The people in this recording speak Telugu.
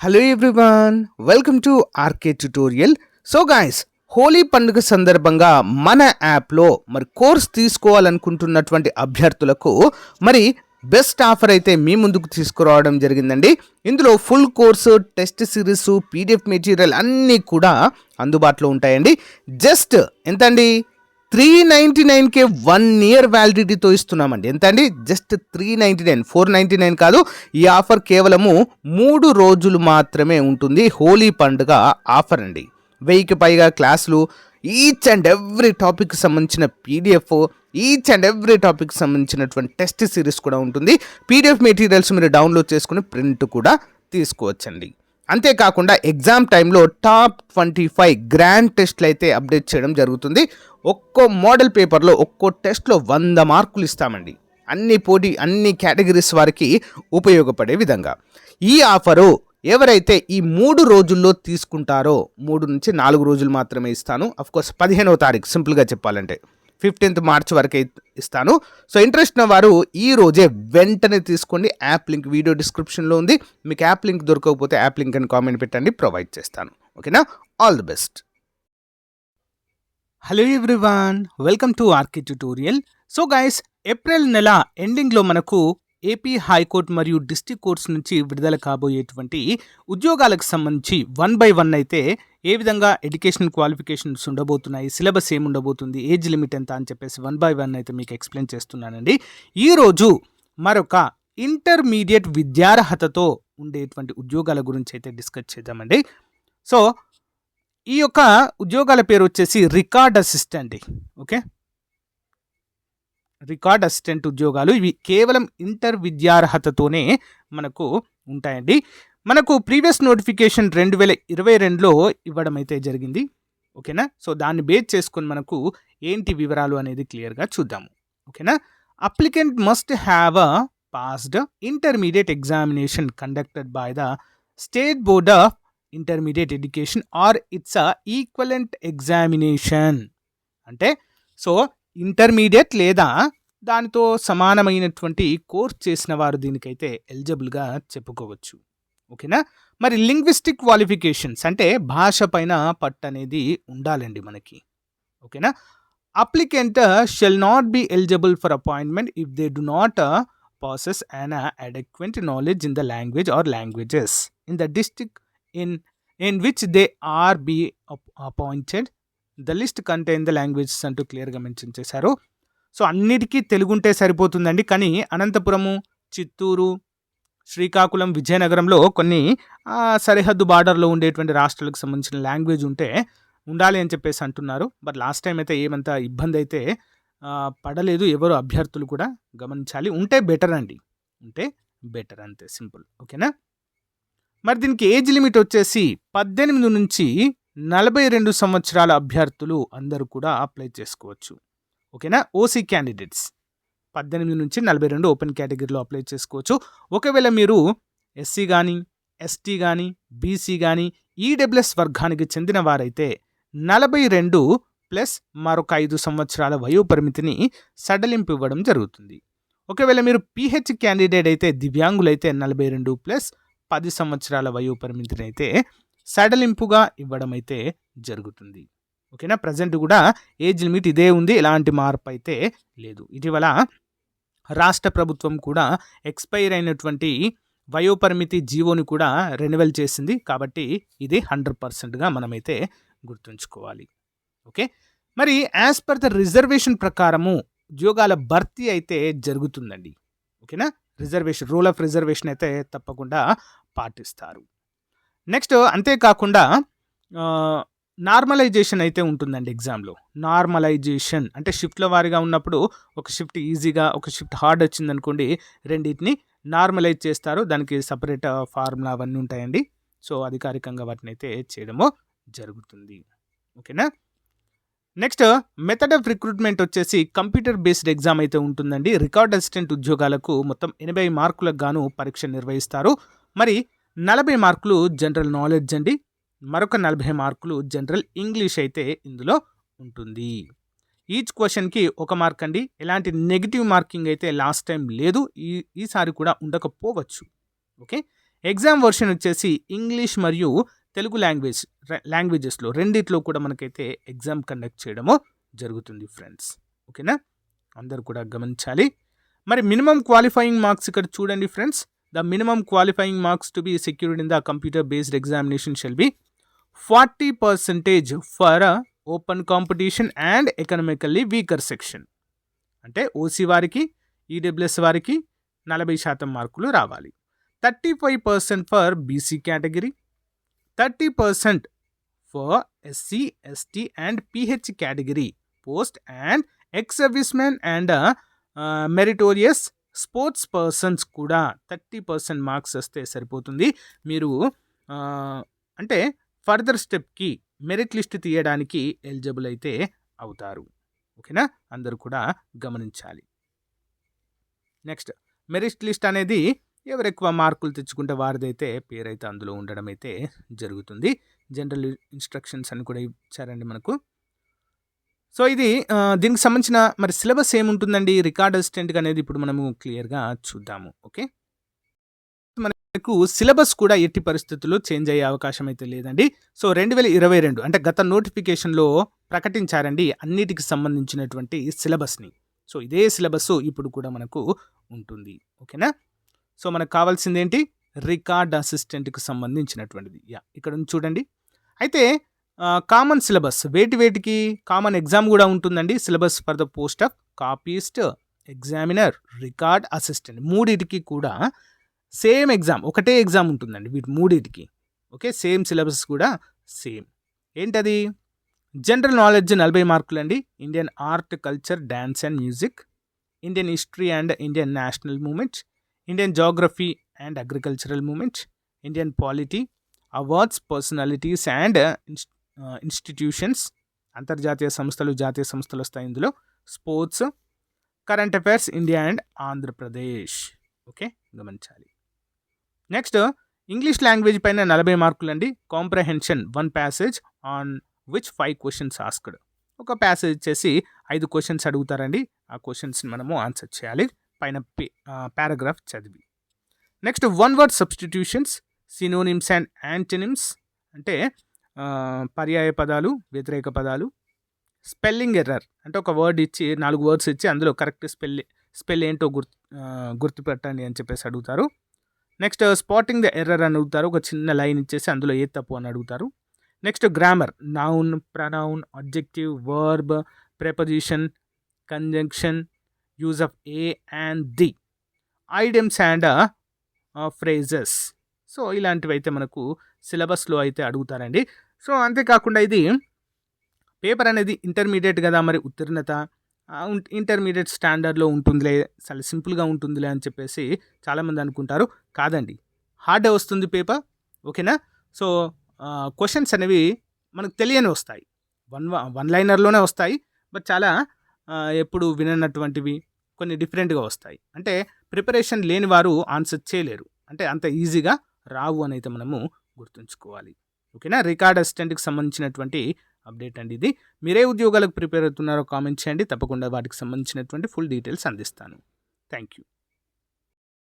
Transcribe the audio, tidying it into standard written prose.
Hello everyone, welcome to RK tutorial. So guys, Holi పండుగ సందర్భంగా మన యాప్లో కోర్స్ తీసుకోవాలనుకుంటున్నటువంటి అభ్యర్థులకు బెస్ట్ ఆఫర్ అయితే మీ ముందుకు తీసుకురావడం జరిగిందండి. ఇందులో full course, test series, PDF material అన్నీ కూడా అందుబాటులో ఉంటాయండి. జస్ట్ ఎంతండి, 399కే 1 year వ్యాలిడిటీతో ఇస్తున్నామండి. ఎంత అండి? జస్ట్ 399, 499 కాదు. ఈ ఆఫర్ కేవలము 3 రోజులు మాత్రమే ఉంటుంది. హోలీ పండుగ ఆఫర్ అండి. 1000కి పైగా క్లాసులు, ఈచ్ అండ్ ఎవ్రీ టాపిక్ సంబంధించిన PDF, each and every topic సంబంధించినటువంటి టెస్ట్ సిరీస్ కూడా ఉంటుంది. పీడిఎఫ్ మెటీరియల్స్ మీరు డౌన్లోడ్ చేసుకుని ప్రింట్ కూడా తీసుకోవచ్చండి. అంతేకాకుండా ఎగ్జామ్ టైంలో టాప్ 25 గ్రాండ్ టెస్ట్లు అయితే అప్డేట్ చేయడం జరుగుతుంది. ఒక్కో మోడల్ పేపర్లో ఒక్కో టెస్ట్లో 100 మార్కులు ఇస్తామండి. అన్ని కేటగిరీస్ వారికి ఉపయోగపడే విధంగా ఈ ఆఫరు ఎవరైతే ఈ 3 రోజుల్లో తీసుకుంటారో, 3 నుంచి 4 రోజులు మాత్రమే ఇస్తాను. అఫ్కోర్స్ 15వ తారీఖు, సింపుల్గా చెప్పాలంటే 15th March వరకు ఇస్తాను. సో ఇంట్రెస్ట్ ఉన్న వారు ఈ రోజే వెంటనే తీసుకోండి. యాప్ లింక్ వీడియో డిస్క్రిప్షన్లో ఉంది. మీకు యాప్ లింక్ దొరకకపోతే యాప్ లింక్ అని కామెంట్ పెట్టండి, ప్రొవైడ్ చేస్తాను. ఓకేనా? All the best. Hello everyone, welcome to RK tutorial. So guys, April నెల ఎండింగ్లో మనకు ఏపీ హైకోర్టు మరియు డిస్ట్రిక్ట్ కోర్ట్స్ నుంచి విడుదల కాబోయేటువంటి ఉద్యోగాలకు సంబంధించి 1 by 1 అయితే ఏ విధంగా ఎడ్యుకేషన్ క్వాలిఫికేషన్స్ ఉండబోతున్నాయి, సిలబస్ ఏముండబోతుంది, ఏజ్ లిమిట్ ఎంత అని చెప్పేసి 1 by 1 అయితే మీకు ఎక్స్ప్లెయిన్ చేస్తున్నానండి. ఈరోజు మరొక ఇంటర్మీడియట్ విద్యార్హతతో ఉండేటువంటి ఉద్యోగాల గురించి అయితే డిస్కస్ చేద్దామండి. సో ఈ యొక్క ఉద్యోగాల పేరు వచ్చేసి record assistant. Okay, record assistant ఉద్యోగాలు ఇవి కేవలం ఇంటర్ విద్యార్హతతోనే మనకు ఉంటాయండి. మనకు ప్రీవియస్ నోటిఫికేషన్ 2022లో ఇవ్వడం అయితే జరిగింది. ఓకేనా? సో దాన్ని బేస్ చేసుకొని మనకు ఏంటి వివరాలు అనేది క్లియర్గా చూద్దాము. ఓకేనా? Applicant must have a passed intermediate examination conducted by the state board of intermediate education or it's a equivalent examination. అంటే సో ఇంటర్మీడియట్ లేదా దానితో సమానమైనటువంటి కోర్స్ చేసిన వారు దీనికైతే ఎలిజిబుల్గా చెప్పుకోవచ్చు. ఓకేనా? లింగ్విస్టిక్ క్వాలిఫికేషన్స్ అంటే భాష పైన పట్టు అనేది ఉండాలండి మనకి. ఓకేనా? Applicant shall not be eligible for appointment if they do not possess an adequate knowledge in the language or languages in the district in which they are be appointed. The list contain the languages అంటూ క్లియర్గా మెన్షన్ చేశారు. సో అన్నిటికీ తెలుగు ఉంటే సరిపోతుందండి. కానీ అనంతపురము, చిత్తూరు, శ్రీకాకుళం, విజయనగరంలో కొన్ని సరిహద్దు బార్డర్లో ఉండేటువంటి రాష్ట్రాలకు సంబంధించిన లాంగ్వేజ్ ఉండాలి అని చెప్పేసి అంటున్నారు. బట్ లాస్ట్ టైం అయితే ఏమంత ఇబ్బంది అయితే పడలేదు. ఎవరు అభ్యర్థులు కూడా గమనించాలి. ఉంటే బెటర్ అండి, ఉంటే బెటర్, అంతే సింపుల్. ఓకేనా? దీనికి ఏజ్ లిమిట్ వచ్చేసి 18 నుంచి 42 సంవత్సరాల అభ్యర్థులు అందరూ కూడా అప్లై చేసుకోవచ్చు. ఓకేనా? ఓసీ క్యాండిడేట్స్ 18 నుంచి 42 ఓపెన్ కేటగిరీలో అప్లై చేసుకోవచ్చు. ఒకవేళ మీరు ఎస్సీ కానీ, ఎస్టీ కానీ, బీసీ కానీ, ఈడబ్ల్యూఎస్ వర్గానికి చెందిన వారైతే 42 ప్లస్ మరొక 5 సంవత్సరాల వయోపరిమితిని సడలింపు ఇవ్వడం జరుగుతుంది. ఒకవేళ మీరు పిహెచ్ క్యాండిడేట్ అయితే, దివ్యాంగులైతే 42 ప్లస్ 10 సంవత్సరాల వయోపరిమితిని అయితే సడలింపుగా ఇవ్వడం అయితే జరుగుతుంది. ఓకేనా? ప్రజెంట్ కూడా ఏజ్ లిమిట్ ఇదే ఉంది, ఎలాంటి మార్పు అయితే లేదు. ఇటీవల రాష్ట్ర ప్రభుత్వం కూడా ఎక్స్పైర్ అయినటువంటి వయోపరిమితి జీవోని కూడా రెన్యువల్ చేసింది. కాబట్టి ఇది 100%గా మనమైతే గుర్తుంచుకోవాలి. Okay, as per the reservation ప్రకారము ఉద్యోగాల భర్తీ అయితే జరుగుతుందండి. ఓకేనా? రిజర్వేషన్, రూల్ ఆఫ్ రిజర్వేషన్ అయితే తప్పకుండా పాటిస్తారు. నెక్స్ట్, అంతేకాకుండా నార్మలైజేషన్ అయితే ఉంటుందండి ఎగ్జామ్లో. నార్మలైజేషన్ అంటే షిఫ్ట్ల వారీగా ఉన్నప్పుడు ఒక షిఫ్ట్ ఈజీగా, ఒక షిఫ్ట్ హార్డ్ వచ్చిందనుకోండి, రెండింటిని నార్మలైజ్ చేస్తారు. దానికి సపరేట్ ఫార్ములా అవన్నీ ఉంటాయండి. సో అధికారికంగా వాటిని అయితే చేయడము జరుగుతుంది. ఓకేనా? నెక్స్ట్, మెథడ్ ఆఫ్ రిక్రూట్మెంట్ వచ్చేసి కంప్యూటర్ బేస్డ్ ఎగ్జామ్ అయితే ఉంటుందండి. రికార్డ్ అసిస్టెంట్ ఉద్యోగాలకు మొత్తం 80 మార్కులకు గాను పరీక్ష నిర్వహిస్తారు. 40 మార్కులు జనరల్ నాలెడ్జ్ అండి, మరొక 40 మార్కులు జనరల్ ఇంగ్లీష్ అయితే ఇందులో ఉంటుంది. ఈచ్ క్వశ్చన్కి 1 మార్క్ అండి. ఎలాంటి నెగిటివ్ మార్కింగ్ అయితే లాస్ట్ టైం లేదు, ఈసారి కూడా ఉండకపోవచ్చు. ఓకే, ఎగ్జామ్ వర్షన్ వచ్చేసి ఇంగ్లీష్ మరియు తెలుగు లాంగ్వేజెస్లో రెండిట్లో కూడా మనకైతే ఎగ్జామ్ కండక్ట్ చేయడము జరుగుతుంది ఫ్రెండ్స్. ఓకేనా, అందరు కూడా గమనించాలి. మరి మినిమం క్వాలిఫైయింగ్ మార్క్స్ ఇక్కడ చూడండి friends. The minimum qualifying marks to be secured in the computer based examination shall be 40% for open competition and economically weaker section. అంటే ఓసీ వారికి, ఈడబ్ల్యూఎస్ వారికి 40% మార్కులు రావాలి. 35% for BC category, 30% for SC, ST and pH category post and ex servicemen and meritorious sports persons కూడా 30% మార్క్స్ వస్తే సరిపోతుంది. మీరు అంటే ఫర్దర్ స్టెప్కి మెరిట్ లిస్ట్ తీయడానికి ఎలిజిబుల్ అయితే అవుతారు. ఓకేనా, అందరూ కూడా గమనించాలి. నెక్స్ట్, మెరిట్ లిస్ట్ అనేది ఎవరు ఎక్కువ మార్కులు తెచ్చుకుంటే వారిదైతే పేరైతే అందులో ఉండడం అయితే జరుగుతుంది. జనరల్ ఇన్స్ట్రక్షన్స్ అని కూడా ఇచ్చారండి మనకు. సో ఇది దీనికి సంబంధించిన మరి సిలబస్ ఏముంటుందండి రికార్డ్ అసిస్టెంట్గా అనేది ఇప్పుడు మనము క్లియర్గా చూద్దాము. ఓకే, మనకు సిలబస్ కూడా ఎట్టి పరిస్థితుల్లో చేంజ్ అయ్యే అవకాశం అయితే లేదండి. సో 2022 అంటే గత నోటిఫికేషన్లో ప్రకటించారండి అన్నిటికి సంబంధించినటువంటి సిలబస్ని. సో ఇదే సిలబస్ ఇప్పుడు కూడా మనకు ఉంటుంది. ఓకేనా, సో మనకు కావాల్సింది ఏంటి, రికార్డ్ అసిస్టెంట్కి సంబంధించినటువంటిది. ఇక్కడ చూడండి. అయితే కామన్ సిలబస్ వేటికి కామన్ ఎగ్జామ్ కూడా ఉంటుందండి. Syllabus for the post of copyist, examiner, record assistant మూడింటికి కూడా సేమ్ ఎగ్జామ్, ఒకటే ఎగ్జామ్ ఉంటుందండి వీటి మూడింటికి. ఓకే, సేమ్ సిలబస్ కూడా సేమ్. ఏంటది, జనరల్ నాలెడ్జ్ 40 మార్కులు అండి. Indian art, culture, dance and music, Indian history and Indian national movement, Indian geography and agricultural movement, Indian polity, awards, personalities and institutions, అంతర్జాతీయ సంస్థలు, జాతీయ సంస్థలు వస్తాయి ఇందులో, sports, current affairs, India and Andhra Pradesh. Okay, గమనించాలి. నెక్స్ట్, ఇంగ్లీష్ లాంగ్వేజ్ పైన 40 మార్కులు అండి. Comprehension 1 passage on which 5 questions asked. ఒక ప్యాసేజ్ వచ్చేసి 5 క్వశ్చన్స్ అడుగుతారండి. ఆ క్వశ్చన్స్ని మనము ఆన్సర్ చేయాలి పైన పారాగ్రాఫ్ చదివి. Next, 1 word substitutions, synonyms and antonyms అంటే పర్యాయ పదాలు, వ్యతిరేక పదాలు, స్పెల్లింగ్ ఎర్రర్ అంటే ఒక వర్డ్ ఇచ్చి 4 వర్డ్స్ ఇచ్చి అందులో కరెక్ట్ స్పెల్ ఏంటో గుర్తుపెట్టండి అని చెప్పేసి అడుగుతారు. నెక్స్ట్, స్పాటింగ్ ద ఎర్రర్ అని అడుగుతారు. ఒక చిన్న లైన్ ఇచ్చేసి అందులో ఏ తప్పు అని అడుగుతారు. Next, grammar, noun, pronoun, adjective, verb, preposition, conjunction, use of a and the, idioms and phrases. So ఇలాంటివి అయితే మనకు సిలబస్లో అయితే అడుగుతారండి. సో అంతేకాకుండా ఇది పేపర్ అనేది ఇంటర్మీడియట్ కదా, మరి ఉత్తీర్ణత ఇంటర్మీడియట్ స్టాండర్డ్లో ఉంటుందిలే, చాలా సింపుల్గా ఉంటుందిలే అని చెప్పేసి చాలామంది అనుకుంటారు. కాదండి, హార్డే వస్తుంది పేపర్. ఓకేనా, సో క్వశ్చన్స్ అనేవి మనకు తెలియని వస్తాయి, వన్ లైనర్లోనే వస్తాయి. బట్ చాలా ఎప్పుడు విననటువంటివి కొన్ని డిఫరెంట్గా వస్తాయి. అంటే ప్రిపరేషన్ లేని వారు ఆన్సర్ చేయలేరు, అంటే అంత ఈజీగా రావు అని అయితే మనము గుర్తుంచుకోవాలి. ఓకేనా, రికార్డ్ అసిస్టెంట్కి సంబంధించినటువంటి అప్డేట్ అండి ఇది. మీరే ఉద్యోగాలకు ప్రిపేర్ అవుతున్నారో కామెంట్ చేయండి, తప్పకుండా వాటికి సంబంధించినటువంటి ఫుల్ డీటెయిల్స్ అందిస్తాను. Thank you.